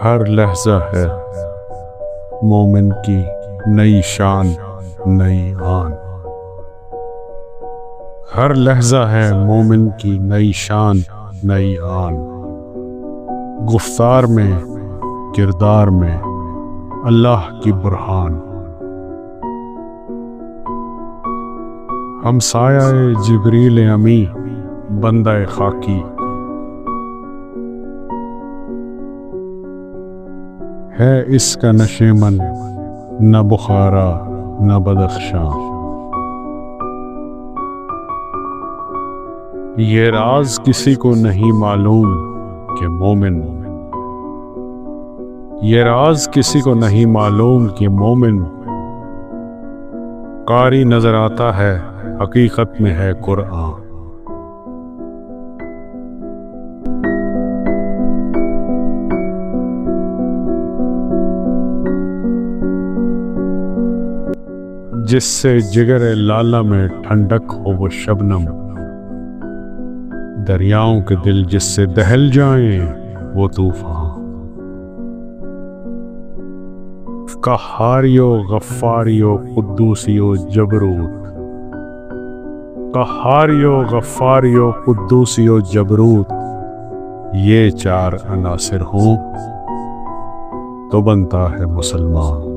ہر لحظہ ہے مومن کی نئی شان نئی آن، ہر لحظہ ہے مومن کی نئی شان نئی آن، گفتار میں کردار میں اللہ کی برہان، ہمسایہ جبریل امی بندہ خاکی، ہے اس کا نشیمن نہ بخارا نہ بدخشاں، یہ راز کسی کو نہیں معلوم کہ مومن، یہ راز کسی کو نہیں معلوم کہ مومن، قاری نظر آتا ہے حقیقت میں ہے قرآن۔ جس سے جگر لالہ میں ٹھنڈک ہو وہ شبنم، دریاؤں کے دل جس سے دہل جائیں وہ طوفان، قہاریو غفاریو قدوسیو جبروت، قہاریو غفاریو قدوسیو جبروت، یہ چار عناصر ہوں تو بنتا ہے مسلمان،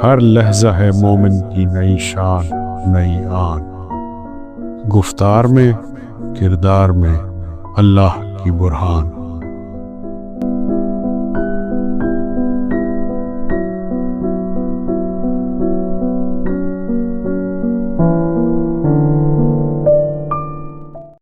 ہر لحظہ ہے مومن کی نئی شان نئی آن، گفتار میں کردار میں اللہ کی برہان۔